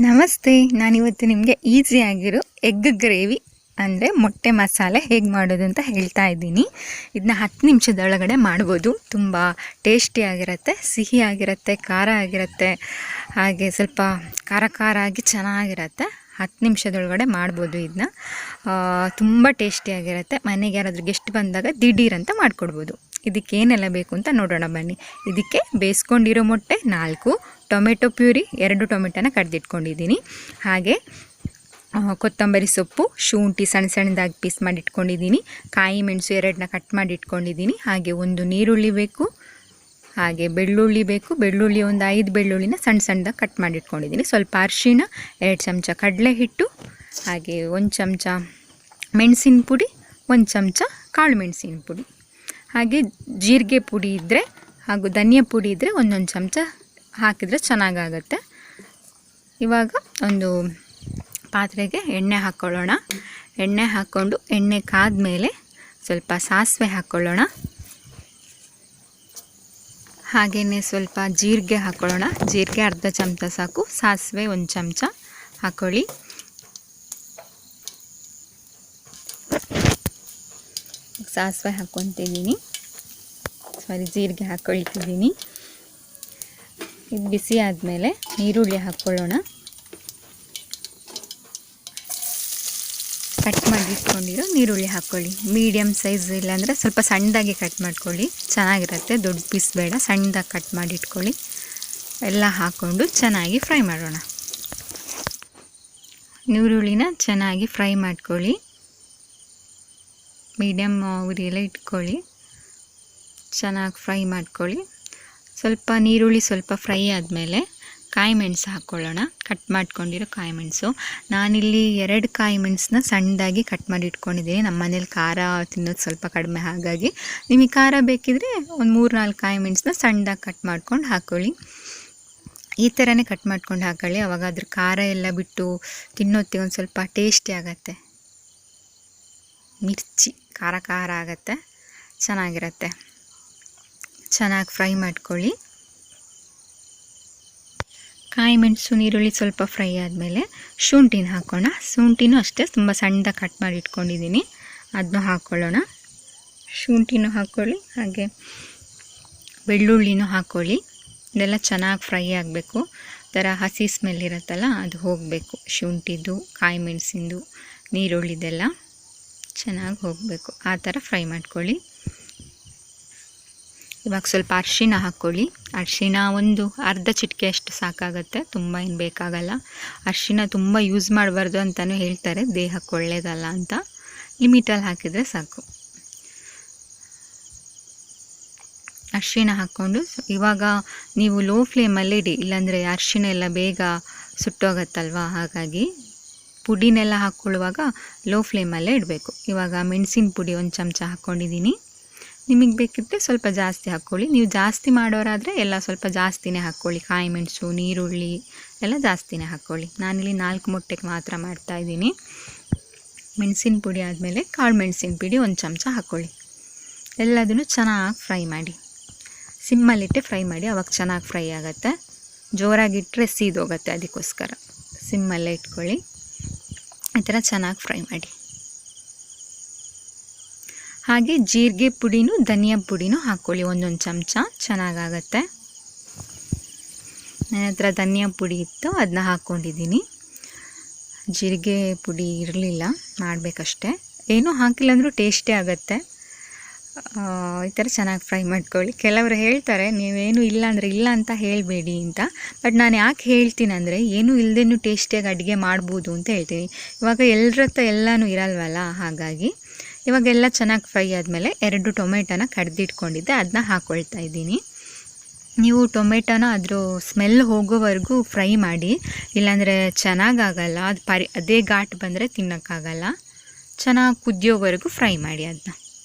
ನಮಸ್ತೆ. ನಾನಿವತ್ತು ನಿಮಗೆ ಈಸಿಯಾಗಿರೋ ಎಗ್ ಗ್ರೇವಿ ಅಂದರೆ ಮೊಟ್ಟೆ ಮಸಾಲೆ ಹೇಗೆ ಮಾಡೋದು ಅಂತ ಹೇಳ್ತಾ ಇದ್ದೀನಿ. ಇದನ್ನ 10 ನಿಮಿಷದೊಳಗಡೆ ಮಾಡ್ಬೋದು. ತುಂಬ ಟೇಸ್ಟಿಯಾಗಿರುತ್ತೆ, ಸಿಹಿಯಾಗಿರುತ್ತೆ, ಖಾರ ಆಗಿರುತ್ತೆ, ಹಾಗೆ ಸ್ವಲ್ಪ ಖಾರ ಆಗಿ ಚೆನ್ನಾಗಿರುತ್ತೆ. 10 ನಿಮಿಷದೊಳಗಡೆ ಮಾಡ್ಬೋದು. ಇದನ್ನ ತುಂಬ ಟೇಸ್ಟಿಯಾಗಿರುತ್ತೆ. ಮನೆಗೆ ಯಾರಾದರೂ ಗೆಸ್ಟ್ ಬಂದಾಗ ದಿಢೀರಂತ ಮಾಡಿಕೊಡ್ಬೋದು. ಇದಕ್ಕೆ ಏನೆಲ್ಲ ಬೇಕು ಅಂತ ನೋಡೋಣ ಬನ್ನಿ. ಇದಕ್ಕೆ ಬೇಯಿಸ್ಕೊಂಡಿರೋ ಮೊಟ್ಟೆ 4, ಟೊಮೆಟೊ ಪ್ಯೂರಿ 2 ಟೊಮೆಟೊನ ಕಡ್ದಿಟ್ಕೊಂಡಿದ್ದೀನಿ, ಹಾಗೆ ಕೊತ್ತಂಬರಿ ಸೊಪ್ಪು, ಶುಂಠಿ ಸಣ್ಣದಾಗಿ ಪೀಸ್ ಮಾಡಿ ಇಟ್ಕೊಂಡಿದ್ದೀನಿ, ಕಾಯಿ ಮೆಣಸು 2ನ ಕಟ್ ಮಾಡಿ ಇಟ್ಕೊಂಡಿದ್ದೀನಿ, ಹಾಗೆ 1 ನೀರುಳ್ಳಿ ಬೇಕು, ಹಾಗೆ ಬೆಳ್ಳುಳ್ಳಿ ಬೇಕು. ಬೆಳ್ಳುಳ್ಳಿ ಒಂದು 5 ಬೆಳ್ಳುಳ್ಳಿನ ಸಣ್ಣದಾಗಿ ಕಟ್ ಮಾಡಿ ಇಟ್ಕೊಂಡಿದ್ದೀನಿ, ಸ್ವಲ್ಪ ಅರಿಶಿಣ, 2 ಚಮಚ ಕಡಲೆ ಹಿಟ್ಟು, ಹಾಗೆ 1 ಚಮಚ ಮೆಣಸಿನ ಪುಡಿ, 1 ಚಮಚ ಕಾಳು ಮೆಣಸಿನ ಪುಡಿ, ಹಾಗೆ ಜೀರಿಗೆ ಪುಡಿ ಇದ್ದರೆ ಹಾಗೂ ಧನಿಯಾ ಪುಡಿ ಇದ್ದರೆ 1 ಚಮಚ ಹಾಕಿದರೆ ಚೆನ್ನಾಗಾಗುತ್ತೆ. ಇವಾಗ ಒಂದು ಪಾತ್ರೆಗೆ ಎಣ್ಣೆ ಹಾಕ್ಕೊಳ್ಳೋಣ. ಎಣ್ಣೆ ಹಾಕ್ಕೊಂಡು ಎಣ್ಣೆ ಕಾದ್ಮೇಲೆ ಸ್ವಲ್ಪ ಸಾಸಿವೆ ಹಾಕ್ಕೊಳ್ಳೋಣ, ಹಾಗೆಯೇ ಸ್ವಲ್ಪ ಜೀರಿಗೆ ಹಾಕ್ಕೊಳ್ಳೋಣ. ಜೀರಿಗೆ ಅರ್ಧ ಚಮಚ ಸಾಕು, ಸಾಸಿವೆ 1 ಚಮಚ ಹಾಕ್ಕೊಳ್ಳಿ. ಸಾಸಿವೆ ಹಾಕ್ಕೊತಿದ್ದೀನಿ, ಜೀರಿಗೆ ಹಾಕ್ಕೊಳ್ತಿದ್ದೀನಿ. ಇದು ಬಿಸಿ ಆದಮೇಲೆ ಈರುಳ್ಳಿ ಹಾಕ್ಕೊಳ್ಳೋಣ. ಕಟ್ ಮಾಡಿ ಇಟ್ಕೊಂಡಿರೋ ಈರುಳ್ಳಿ ಹಾಕ್ಕೊಳ್ಳಿ. ಮೀಡಿಯಮ್ ಸೈಜ್ ಇಲ್ಲಾಂದರೆ ಸ್ವಲ್ಪ ಸಣ್ಣದಾಗಿ ಕಟ್ ಮಾಡ್ಕೊಳ್ಳಿ, ಚೆನ್ನಾಗಿರುತ್ತೆ. ದೊಡ್ಡ ಪೀಸ್ ಬೇಡ, ಸಣ್ಣದಾಗಿ ಕಟ್ ಮಾಡಿ ಇಟ್ಕೊಳ್ಳಿ. ಎಲ್ಲ ಹಾಕ್ಕೊಂಡು ಚೆನ್ನಾಗಿ ಫ್ರೈ ಮಾಡೋಣ. ಈರುಳ್ಳಿನ ಚೆನ್ನಾಗಿ ಫ್ರೈ ಮಾಡ್ಕೊಳ್ಳಿ, ಮೀಡಿಯಮ್ ಉರಿಯೆಲ್ಲ ಇಟ್ಕೊಳ್ಳಿ, ಚೆನ್ನಾಗಿ ಫ್ರೈ ಮಾಡ್ಕೊಳ್ಳಿ. ಸ್ವಲ್ಪ ನೀರುಳ್ಳಿ ಸ್ವಲ್ಪ ಫ್ರೈ ಆದಮೇಲೆ ಕಾಯಿ ಮೆಣಸು ಹಾಕ್ಕೊಳ್ಳೋಣ. ಕಟ್ ಮಾಡ್ಕೊಂಡಿರೋ ಕಾಯಿ ಮೆಣಸು, ನಾನಿಲ್ಲಿ 2 ಕಾಯಿ ಮೆಣಸನ್ನ ಸಣ್ಣದಾಗಿ ಕಟ್ ಮಾಡಿ ಇಟ್ಕೊಂಡಿದ್ದೀನಿ. ನಮ್ಮ ಮನೇಲಿ ಖಾರ ತಿನ್ನೋದು ಸ್ವಲ್ಪ ಕಡಿಮೆ, ಹಾಗಾಗಿ ನಿಮಗೆ ಖಾರ ಬೇಕಿದ್ರೆ ಒಂದು 3-4 ಕಾಯಿ ಮೆಣಸನ್ನ ಸಣ್ಣದಾಗಿ ಕಟ್ ಮಾಡ್ಕೊಂಡು ಹಾಕ್ಕೊಳ್ಳಿ. ಈ ಥರನೇ ಕಟ್ ಮಾಡ್ಕೊಂಡು ಹಾಕ್ಕೊಳ್ಳಿ, ಆವಾಗ ಅದ್ರ ಖಾರ ಎಲ್ಲ ಬಿಟ್ಟು ತಿನ್ನೋತ್ತಿಗೆ ಒಂದು ಸ್ವಲ್ಪ ಟೇಸ್ಟಿ ಆಗುತ್ತೆ. ಮಿರ್ಚಿ ಖಾರ ಆಗುತ್ತೆ, ಚೆನ್ನಾಗಿರುತ್ತೆ. ಚೆನ್ನಾಗಿ ಫ್ರೈ ಮಾಡ್ಕೊಳ್ಳಿ. ಕಾಯಿ ಮೆಣಸು ನೀರುಳ್ಳಿ ಸ್ವಲ್ಪ ಫ್ರೈ ಆದಮೇಲೆ ಶುಂಠಿನ ಹಾಕೋಣ. ಶುಂಠಿನೂ ಅಷ್ಟೇ ತುಂಬ ಸಣ್ಣದಾಗಿ ಕಟ್ ಮಾಡಿ ಇಟ್ಕೊಂಡಿದ್ದೀನಿ, ಅದನ್ನು ಹಾಕ್ಕೊಳ್ಳೋಣ. ಶುಂಠಿನೂ ಹಾಕ್ಕೊಳ್ಳಿ, ಹಾಗೆ ಬೆಳ್ಳುಳ್ಳಿನೂ ಹಾಕ್ಕೊಳ್ಳಿ. ಇದೆಲ್ಲ ಚೆನ್ನಾಗಿ ಫ್ರೈ ಆಗಬೇಕು. ಥರ ಹಸಿ ಸ್ಮೆಲ್ ಇರುತ್ತಲ್ಲ ಅದು ಹೋಗಬೇಕು. ಶುಂಠಿದು, ಕಾಯಿ ಮೆಣಸಿಂದು, ನೀರುಳ್ಳಿದೆಲ್ಲ ಚೆನ್ನಾಗಿ ಹೋಗಬೇಕು, ಆ ಥರ ಫ್ರೈ ಮಾಡ್ಕೊಳ್ಳಿ. ಇವಾಗ ಸ್ವಲ್ಪ ಅರಿಶಿಣ ಹಾಕ್ಕೊಳ್ಳಿ. ಅರಿಶಿಣ ಒಂದು ಅರ್ಧ ಚಿಟಿಕೆ ಅಷ್ಟು ಸಾಕಾಗುತ್ತೆ, ತುಂಬ ಏನು ಬೇಕಾಗಲ್ಲ. ಅರಿಶಿಣ ತುಂಬ ಯೂಸ್ ಮಾಡಬಾರ್ದು ಅಂತಲೂ ಹೇಳ್ತಾರೆ, ದೇಹಕ್ಕೆ ಒಳ್ಳೆಯದಲ್ಲ ಅಂತ. ಲಿಮಿಟಲ್ಲಿ ಹಾಕಿದರೆ ಸಾಕು. ಅರಿಶಿಣ ಹಾಕ್ಕೊಂಡು ಇವಾಗ ನೀವು ಲೋ ಫ್ಲೇಮಲ್ಲಿ ಇಡಿ, ಇಲ್ಲಾಂದರೆ ಅರಿಶಿಣ ಎಲ್ಲ ಬೇಗ ಸುಟ್ಟೋಗತ್ತಲ್ವ, ಹಾಗಾಗಿ ಪುಡಿನೆಲ್ಲ ಹಾಕ್ಕೊಳ್ಳುವಾಗ ಲೋ ಫ್ಲೇಮಲ್ಲೇ ಇಡಬೇಕು. ಇವಾಗ ಮೆಣಸಿನ ಪುಡಿ 1 ಚಮಚ ಹಾಕ್ಕೊಂಡಿದ್ದೀನಿ. ನಿಮಗೆ ಬೇಕಿದ್ದರೆ ಸ್ವಲ್ಪ ಜಾಸ್ತಿ ಹಾಕ್ಕೊಳ್ಳಿ. ನೀವು ಜಾಸ್ತಿ ಮಾಡೋರಾದರೆ ಎಲ್ಲ ಸ್ವಲ್ಪ ಜಾಸ್ತಿನೇ ಹಾಕ್ಕೊಳ್ಳಿ. ಕಾಯಿ ಮೆಣಸು, ನೀರುಳ್ಳಿ ಎಲ್ಲ ಜಾಸ್ತಿನೇ ಹಾಕ್ಕೊಳ್ಳಿ. ನಾನಿಲ್ಲಿ 4 ಮೊಟ್ಟೆಗೆ ಮಾತ್ರ ಮಾಡ್ತಾಯಿದ್ದೀನಿ. ಮೆಣಸಿನ ಪುಡಿ ಆದಮೇಲೆ ಕಾಳು ಮೆಣಸಿನ ಪುಡಿ 1 ಚಮಚ ಹಾಕ್ಕೊಳ್ಳಿ. ಎಲ್ಲದನ್ನು ಚೆನ್ನಾಗಿ ಫ್ರೈ ಮಾಡಿ, ಸಿಮ್ಮಲ್ಲಿಟ್ಟೆ ಫ್ರೈ ಮಾಡಿ, ಅವಾಗ ಚೆನ್ನಾಗಿ ಫ್ರೈ ಆಗುತ್ತೆ. ಜೋರಾಗಿಟ್ಟರೆ ಸೀದೋಗುತ್ತೆ, ಅದಕ್ಕೋಸ್ಕರ ಸಿಮ್ಮಲ್ಲೇ ಇಟ್ಕೊಳ್ಳಿ. ಈ ಥರ ಚೆನ್ನಾಗಿ ಫ್ರೈ ಮಾಡಿ. ಹಾಗೆ ಜೀರಿಗೆ ಪುಡಿನೂ ಧನಿಯಾ ಪುಡಿನೂ ಹಾಕ್ಕೊಳ್ಳಿ 1 ಚಮಚ, ಚೆನ್ನಾಗಾಗತ್ತೆ. ನನ್ನ ಹತ್ರ ಧನಿಯಾ ಪುಡಿ ಇತ್ತು, ಅದನ್ನ ಹಾಕ್ಕೊಂಡಿದ್ದೀನಿ. ಜೀರಿಗೆ ಪುಡಿ ಇರಲಿಲ್ಲ, ಮಾಡಬೇಕಷ್ಟೆ. ಏನೂ ಹಾಕಿಲ್ಲ ಅಂದರೂ ಟೇಸ್ಟೇ ಆಗುತ್ತೆ. ಈ ಥರ ಚೆನ್ನಾಗಿ ಫ್ರೈ ಮಾಡ್ಕೊಳ್ಳಿ. ಕೆಲವರು ಹೇಳ್ತಾರೆ ನೀವೇನು ಇಲ್ಲ ಅಂದರೆ ಇಲ್ಲ ಅಂತ ಹೇಳಬೇಡಿ ಅಂತ, ಬಟ್ ನಾನು ಯಾಕೆ ಹೇಳ್ತೀನಿ ಅಂದರೆ ಏನೂ ಇಲ್ಲದೇನೂ ಟೇಸ್ಟಿಯಾಗಿ ಅಡುಗೆ ಮಾಡ್ಬೋದು ಅಂತ ಹೇಳ್ತೀನಿ. ಇವಾಗ ಎಲ್ಲರ ಹತ್ರ ಎಲ್ಲನೂ ಇರಲ್ವಲ್ಲ, ಹಾಗಾಗಿ ಇವಾಗೆಲ್ಲ ಚೆನ್ನಾಗಿ ಫ್ರೈ ಆದಮೇಲೆ 2 ಟೊಮೆಟೊನ ಕಡ್ದಿಟ್ಕೊಂಡಿದ್ದೆ, ಅದನ್ನ ಹಾಕ್ಕೊಳ್ತಾ ಇದ್ದೀನಿ. ನೀವು ಟೊಮೆಟೊನ ಅದ್ರ ಸ್ಮೆಲ್ ಹೋಗೋವರೆಗೂ ಫ್ರೈ ಮಾಡಿ, ಇಲ್ಲಾಂದರೆ ಚೆನ್ನಾಗಾಗಲ್ಲ. ಅದೇ ಘಾಟ್ ಬಂದರೆ ತಿನ್ನೋಕ್ಕಾಗಲ್ಲ. ಚೆನ್ನಾಗಿ ಕುದಿಯೋವರೆಗೂ ಫ್ರೈ ಮಾಡಿ, ಅದನ್ನ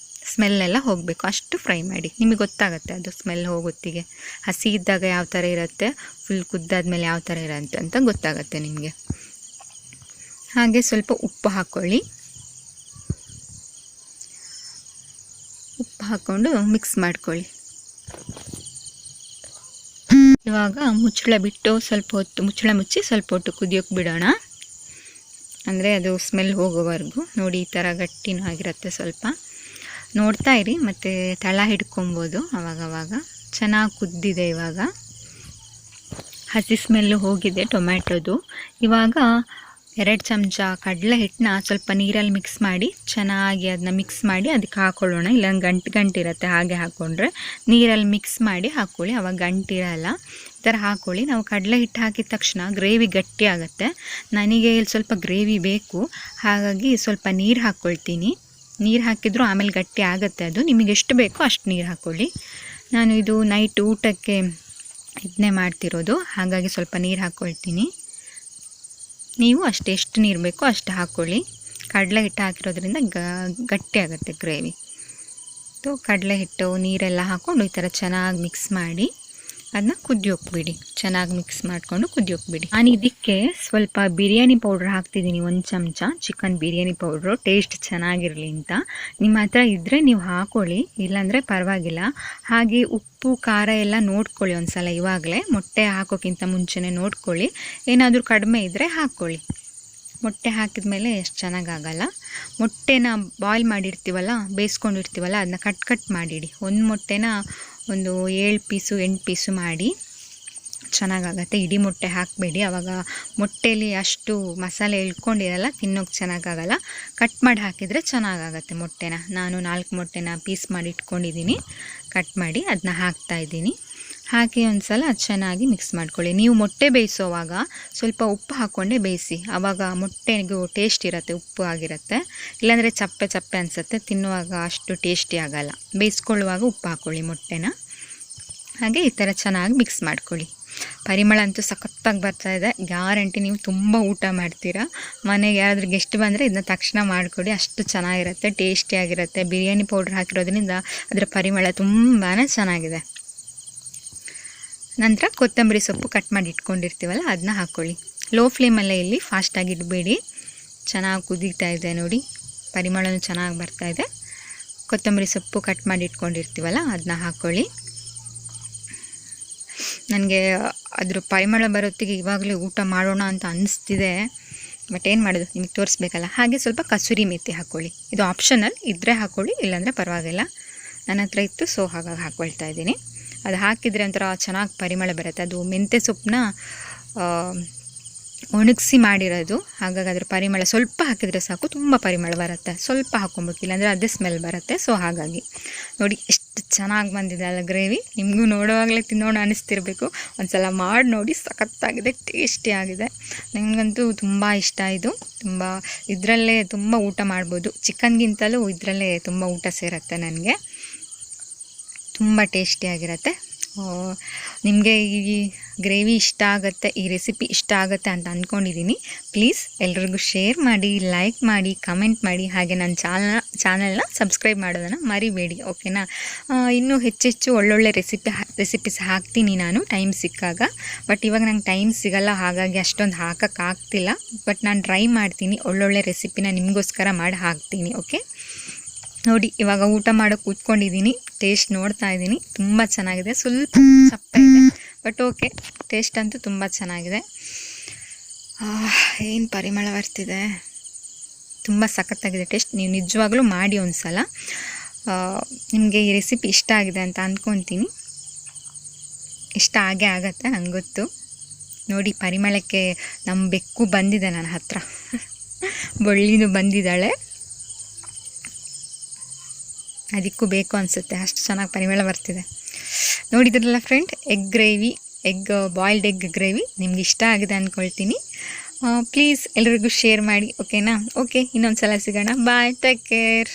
ಸ್ಮೆಲ್ಲೆಲ್ಲ ಹೋಗಬೇಕು, ಅಷ್ಟು ಫ್ರೈ ಮಾಡಿ. ನಿಮಗೆ ಗೊತ್ತಾಗುತ್ತೆ ಅದು ಸ್ಮೆಲ್ ಹೋಗೊತ್ತಿಗೆ. ಹಸಿ ಇದ್ದಾಗ ಯಾವ ಥರ ಇರುತ್ತೆ, ಫುಲ್ ಕುದ್ದಾದ್ಮೇಲೆ ಯಾವ ಥರ ಇರುತ್ತೆ ಅಂತ ಗೊತ್ತಾಗುತ್ತೆ ನಿಮಗೆ. ಹಾಗೆ ಸ್ವಲ್ಪ ಉಪ್ಪು ಹಾಕ್ಕೊಳ್ಳಿ. ಉಪ್ಪು ಹಾಕ್ಕೊಂಡು ಮಿಕ್ಸ್ ಮಾಡ್ಕೊಳ್ಳಿ. ಇವಾಗ ಮುಚ್ಚಳ ಬಿಟ್ಟು ಸ್ವಲ್ಪ ಹೊತ್ತು ಮುಚ್ಚಳ ಮುಚ್ಚಿ ಸ್ವಲ್ಪ ಹೊತ್ತು ಕುದಿಯೋಕೆ ಬಿಡೋಣ. ಅಂದರೆ ಅದು ಸ್ಮೆಲ್ ಹೋಗೋವರೆಗೂ. ನೋಡಿ ಈ ಥರ ಗಟ್ಟಿನೂ ಆಗಿರುತ್ತೆ. ಸ್ವಲ್ಪ ನೋಡ್ತಾ ಇರಿ, ಮತ್ತು ತಳ ಹಿಡ್ಕೊಬೋದು ಅವಾಗವಾಗ. ಚೆನ್ನಾಗಿ ಕುದ್ದಿದೆ. ಇವಾಗ ಹಸಿ ಸ್ಮೆಲ್ಲು ಹೋಗಿದೆ ಟೊಮ್ಯಾಟೊದು. ಇವಾಗ 2 ಚಮಚ ಕಡಲೆ ಹಿಟ್ಟನ್ನ ಸ್ವಲ್ಪ ನೀರಲ್ಲಿ ಮಿಕ್ಸ್ ಮಾಡಿ ಚೆನ್ನಾಗಿ ಅದನ್ನ ಮಿಕ್ಸ್ ಮಾಡಿ ಅದಕ್ಕೆ ಹಾಕ್ಕೊಳ್ಳೋಣ. ಇಲ್ಲ ಗಂಟಿರುತ್ತೆ, ಹಾಗೆ ಹಾಕ್ಕೊಂಡ್ರೆ ನೀರಲ್ಲಿ ಮಿಕ್ಸ್ ಮಾಡಿ ಹಾಕ್ಕೊಳ್ಳಿ, ಅವಾಗ ಗಂಟಿರಲ್ಲ. ಈ ಥರ ಹಾಕ್ಕೊಳ್ಳಿ. ನಾವು ಕಡಲೆ ಹಿಟ್ಟು ಹಾಕಿದ ತಕ್ಷಣ ಗ್ರೇವಿ ಗಟ್ಟಿ ಆಗುತ್ತೆ. ನನಗೆ ಇಲ್ಲಿ ಸ್ವಲ್ಪ ಗ್ರೇವಿ ಬೇಕು, ಹಾಗಾಗಿ ಸ್ವಲ್ಪ ನೀರು ಹಾಕ್ಕೊಳ್ತೀನಿ. ನೀರು ಹಾಕಿದರೂ ಆಮೇಲೆ ಗಟ್ಟಿ ಆಗುತ್ತೆ ಅದು. ನಿಮಗೆ ಎಷ್ಟು ಬೇಕೋ ಅಷ್ಟು ನೀರು ಹಾಕ್ಕೊಳ್ಳಿ. ನಾನು ಇದು ನೈಟ್ ಊಟಕ್ಕೆ ಇದನ್ನೇ ಮಾಡ್ತಿರೋದು, ಹಾಗಾಗಿ ಸ್ವಲ್ಪ ನೀರು ಹಾಕ್ಕೊಳ್ತೀನಿ. ನೀವು ಎಷ್ಟು ನೀರು ಬೇಕೋ ಅಷ್ಟು ಹಾಕ್ಕೊಳ್ಳಿ. ಕಡಲೆ ಹಿಟ್ಟು ಹಾಕಿರೋದ್ರಿಂದ ಗಟ್ಟಿ ಆಗುತ್ತೆ ಗ್ರೇವಿ. ಕಡಲೆ ಹಿಟ್ಟು ನೀರೆಲ್ಲ ಹಾಕ್ಕೊಂಡು ಈ ಥರ ಚೆನ್ನಾಗಿ ಮಿಕ್ಸ್ ಮಾಡಿ ಅದನ್ನ ಕುದಿಯೋಕ್ಬಿಡಿ. ಚೆನ್ನಾಗಿ ಮಿಕ್ಸ್ ಮಾಡಿಕೊಂಡು ಕುದಿಯೋಕ್ಬಿಡಿ. ನಾನು ಇದಕ್ಕೆ ಸ್ವಲ್ಪ ಬಿರಿಯಾನಿ ಪೌಡ್ರ್ ಹಾಕ್ತಿದ್ದೀನಿ, 1 ಚಮಚ ಚಿಕನ್ ಬಿರಿಯಾನಿ ಪೌಡ್ರು, ಟೇಸ್ಟ್ ಚೆನ್ನಾಗಿರಲಿ ಅಂತ. ನಿಮ್ಮ ಹತ್ರ ಇದ್ದರೆ ನೀವು ಹಾಕ್ಕೊಳ್ಳಿ, ಇಲ್ಲಾಂದರೆ ಪರವಾಗಿಲ್ಲ. ಹಾಗೆ ಉಪ್ಪು ಖಾರ ಎಲ್ಲ ನೋಡ್ಕೊಳ್ಳಿ ಒಂದು ಸಲ. ಇವಾಗಲೇ ಮೊಟ್ಟೆ ಹಾಕೋಕ್ಕಿಂತ ಮುಂಚೆನೇ ನೋಡ್ಕೊಳ್ಳಿ. ಏನಾದರೂ ಕಡಿಮೆ ಇದ್ದರೆ ಹಾಕ್ಕೊಳ್ಳಿ. ಮೊಟ್ಟೆ ಹಾಕಿದ ಮೇಲೆ ಎಷ್ಟು ಚೆನ್ನಾಗಾಗಲ್ಲ. ಮೊಟ್ಟೆನ ಬಾಯ್ಲ್ ಮಾಡಿರ್ತೀವಲ್ಲ, ಬೇಯಿಸ್ಕೊಂಡಿರ್ತೀವಲ್ಲ, ಅದನ್ನ ಕಟ್ ಮಾಡಿಡಿ. ಒಂದು ಮೊಟ್ಟೆನ ಒಂದು 7 ಪೀಸು 8 ಪೀಸು ಮಾಡಿ ಚೆನ್ನಾಗಾಗತ್ತೆ. ಇಡೀ ಮೊಟ್ಟೆ ಹಾಕಬೇಡಿ, ಆವಾಗ ಮೊಟ್ಟೆಯಲ್ಲಿ ಅಷ್ಟು ಮಸಾಲೆ ಇಳ್ಕೊಂಡಿರಲ್ಲ, ತಿನ್ನೋಕೆ ಚೆನ್ನಾಗಾಗಲ್ಲ. ಕಟ್ ಮಾಡಿ ಹಾಕಿದರೆ ಚೆನ್ನಾಗಾಗತ್ತೆ ಮೊಟ್ಟೆನ. ನಾನು 4 ಮೊಟ್ಟೆನ ಪೀಸ್ ಮಾಡಿ ಇಟ್ಕೊಂಡಿದ್ದೀನಿ, ಕಟ್ ಮಾಡಿ ಅದನ್ನ ಹಾಕ್ತಾಯಿದ್ದೀನಿ. ಹಾಕಿ ಒಂದು ಸಲ ಚೆನ್ನಾಗಿ ಮಿಕ್ಸ್ ಮಾಡ್ಕೊಳ್ಳಿ. ನೀವು ಮೊಟ್ಟೆ ಬೇಯಿಸೋವಾಗ ಸ್ವಲ್ಪ ಉಪ್ಪು ಹಾಕ್ಕೊಂಡೇ ಬೇಯಿಸಿ, ಆವಾಗ ಮೊಟ್ಟೆಗೂ ಟೇಸ್ಟ್ ಇರುತ್ತೆ, ಉಪ್ಪು ಆಗಿರುತ್ತೆ. ಇಲ್ಲಾಂದರೆ ಚಪ್ಪೆ ಅನಿಸುತ್ತೆ, ತಿನ್ನುವಾಗ ಅಷ್ಟು ಟೇಸ್ಟಿ ಆಗಲ್ಲ. ಬೇಯಿಸ್ಕೊಳ್ಳುವಾಗ ಉಪ್ಪು ಹಾಕ್ಕೊಳ್ಳಿ ಮೊಟ್ಟೆನ. ಹಾಗೆ ಈ ಥರ ಚೆನ್ನಾಗಿ ಮಿಕ್ಸ್ ಮಾಡ್ಕೊಳ್ಳಿ. ಪರಿಮಳ ಅಂತೂ ಸಖತ್ತಾಗಿ ಬರ್ತಾಯಿದೆ. ಗ್ಯಾರಂಟಿ ನೀವು ತುಂಬ ಊಟ ಮಾಡ್ತೀರಾ. ಮನೆಗೆ ಯಾರಾದರೂ ಗೆಸ್ಟ್ ಬಂದರೆ ಇದನ್ನ ತಕ್ಷಣ ಮಾಡಿಕೊಡಿ, ಅಷ್ಟು ಚೆನ್ನಾಗಿರುತ್ತೆ, ಟೇಸ್ಟಿಯಾಗಿರುತ್ತೆ. ಬಿರಿಯಾನಿ ಪೌಡ್ರ್ ಹಾಕಿರೋದ್ರಿಂದ ಅದರ ಪರಿಮಳ ತುಂಬಾ ಚೆನ್ನಾಗಿದೆ. ನಂತರ ಕೊತ್ತಂಬರಿ ಸೊಪ್ಪು ಕಟ್ ಮಾಡಿ ಇಟ್ಕೊಂಡಿರ್ತೀವಲ್ಲ ಅದನ್ನ ಹಾಕ್ಕೊಳ್ಳಿ. ಲೋ ಫ್ಲೇಮಲ್ಲೇ ಇಲ್ಲಿ, ಫಾಸ್ಟಾಗಿ ಇಡಬೇಡಿ. ಚೆನ್ನಾಗಿ ಕುದೀತಾ ಇದೆ ನೋಡಿ, ಪರಿಮಳನೂ ಚೆನ್ನಾಗಿ ಬರ್ತಾಯಿದೆ. ಕೊತ್ತಂಬರಿ ಸೊಪ್ಪು ಕಟ್ ಮಾಡಿ ಇಟ್ಕೊಂಡಿರ್ತೀವಲ್ಲ ಅದನ್ನ ಹಾಕ್ಕೊಳ್ಳಿ. ನನಗೆ ಅದ್ರ ಪರಿಮಳ ಬರೋತ್ತಿಗೆ ಇವಾಗಲೇ ಊಟ ಮಾಡೋಣ ಅಂತ ಅನ್ನಿಸ್ತಿದೆ, ಬಟ್ ಏನು ಮಾಡೋದು, ನಿಮಗೆ ತೋರಿಸ್ಬೇಕಲ್ಲ. ಹಾಗೆ ಸ್ವಲ್ಪ ಕಸೂರಿ ಮೇಥಿ ಹಾಕ್ಕೊಳ್ಳಿ. ಇದು ಆಪ್ಷನಲ್, ಇದ್ದರೆ ಹಾಕ್ಕೊಳ್ಳಿ, ಇಲ್ಲಾಂದರೆ ಪರವಾಗಿಲ್ಲ. ನನ್ನ ಹತ್ರ ಇತ್ತು, ಸೊ ಹಾಗಾಗಿ ಹಾಕ್ಕೊಳ್ತಾ ಇದ್ದೀನಿ. ಅದು ಹಾಕಿದರೆ ಒಂಥರ ಚೆನ್ನಾಗಿ ಪರಿಮಳ ಬರುತ್ತೆ. ಅದು ಮೆಂತ್ಯ ಸೊಪ್ಪನ್ನ ಒಣಗಿಸಿ ಮಾಡಿರೋದು, ಹಾಗಾಗಿ ಅದ್ರ ಪರಿಮಳ ಸ್ವಲ್ಪ ಹಾಕಿದರೆ ಸಾಕು, ತುಂಬ ಪರಿಮಳ ಬರುತ್ತೆ. ಸ್ವಲ್ಪ ಹಾಕ್ಕೊಬೇಕು, ಇಲ್ಲಾಂದರೆ ಅದೇ ಸ್ಮೆಲ್ ಬರುತ್ತೆ. ಸೊ ಹಾಗಾಗಿ ನೋಡಿ ಎಷ್ಟು ಚೆನ್ನಾಗಿ ಬಂದಿದೆ ಅಲ್ಲ ಗ್ರೇವಿ. ನಿಮಗೂ ನೋಡುವಾಗಲೇ ತಿನ್ನೋಣ ಅನ್ನಿಸ್ತಿರ್ಬೇಕು. ಒಂದು ಸಲ ಮಾಡಿ ನೋಡಿ, ಸಖತ್ತಾಗಿದೆ, ಟೇಸ್ಟಿ ಆಗಿದೆ. ನನಗಂತೂ ತುಂಬ ಇಷ್ಟ ಇದು. ತುಂಬ ಇದರಲ್ಲೇ ತುಂಬ ಊಟ ಮಾಡ್ಬೋದು, ಚಿಕನ್ಗಿಂತಲೂ ಇದರಲ್ಲೇ ತುಂಬ ಊಟ ಸೇರುತ್ತೆ ನನಗೆ. ತುಂಬ ಟೇಸ್ಟಿಯಾಗಿರುತ್ತೆ. ನಿಮಗೆ ಈ ಗ್ರೇವಿ ಇಷ್ಟ ಆಗುತ್ತೆ, ಈ ರೆಸಿಪಿ ಇಷ್ಟ ಆಗುತ್ತೆ ಅಂತ ಅಂದ್ಕೊಂಡಿದ್ದೀನಿ. ಪ್ಲೀಸ್ ಎಲ್ರಿಗೂ ಶೇರ್ ಮಾಡಿ, ಲೈಕ್ ಮಾಡಿ, ಕಮೆಂಟ್ ಮಾಡಿ, ಹಾಗೆ ನನ್ನ ಚಾನಲ್ನ ಸಬ್ಸ್ಕ್ರೈಬ್ ಮಾಡೋದನ್ನು ಮರಿಬೇಡಿ, ಓಕೆನಾ? ಇನ್ನೂ ಹೆಚ್ಚೆಚ್ಚು ಒಳ್ಳೊಳ್ಳೆ ರೆಸಿಪೀಸ್ ಹಾಕ್ತೀನಿ ನಾನು ಟೈಮ್ ಸಿಕ್ಕಾಗ. ಬಟ್ ಇವಾಗ ನಂಗೆ ಟೈಮ್ ಸಿಗಲ್ಲ, ಹಾಗಾಗಿ ಅಷ್ಟೊಂದು ಹಾಕೋಕ್ಕಾಗ್ತಿಲ್ಲ. ಬಟ್ ನಾನು ಟ್ರೈ ಮಾಡ್ತೀನಿ, ಒಳ್ಳೊಳ್ಳೆ ರೆಸಿಪಿನ ನಿಮಗೋಸ್ಕರ ಮಾಡಿ ಹಾಕ್ತೀನಿ, ಓಕೆ? ನೋಡಿ ಇವಾಗ ಊಟ ಮಾಡೋಕ್ಕೆ ಕೂತ್ಕೊಂಡಿದ್ದೀನಿ, ಟೇಸ್ಟ್ ನೋಡ್ತಾ ಇದ್ದೀನಿ. ತುಂಬ ಚೆನ್ನಾಗಿದೆ, ಸ್ವಲ್ಪ ಸಪ್ತ ಇದೆ, ಬಟ್ ಓಕೆ, ಟೇಸ್ಟ್ ಅಂತೂ ತುಂಬ ಚೆನ್ನಾಗಿದೆ. ಏನು ಪರಿಮಳ ಬರ್ತಿದೆ, ತುಂಬ ಸಖತ್ತಾಗಿದೆ ಟೇಸ್ಟ್. ನೀವು ನಿಜವಾಗ್ಲೂ ಮಾಡಿ ಒಂದು ಸಲ. ನಿಮಗೆ ಈ ರೆಸಿಪಿ ಇಷ್ಟ ಆಗಿದೆ ಅಂತ ಅಂದ್ಕೊತೀನಿ. ಇಷ್ಟ ಆಗೇ ಆಗತ್ತೆ, ನಂಗೆ ಗೊತ್ತು. ನೋಡಿ ಪರಿಮಳಕ್ಕೆ ನಮ್ಮ ಬೆಕ್ಕು ಬಂದಿದೆ ನನ್ನ ಹತ್ರ, ಬಳ್ಳಿನೂ ಬಂದಿದ್ದಾಳೆ, ಅದಕ್ಕೂ ಬೇಕು ಅನಿಸುತ್ತೆ, ಅಷ್ಟು ಚೆನ್ನಾಗಿ ಪರಿಮಳ ಬರ್ತಿದೆ. ನೋಡಿದ್ರಲ್ಲ ಫ್ರೆಂಡ್, ಬಾಯ್ಲ್ಡ್ ಎಗ್ ಗ್ರೇವಿ ನಿಮ್ಗೆ ಇಷ್ಟ ಆಗಿದೆ ಅಂದ್ಕೊಳ್ತೀನಿ. ಪ್ಲೀಸ್ ಎಲ್ರಿಗೂ ಶೇರ್ ಮಾಡಿ, ಓಕೆನಾ? ಓಕೆ, ಇನ್ನೊಂದು ಸಲ ಸಿಗೋಣ. ಬಾಯ್, ಟೇಕ್ ಕೇರ್.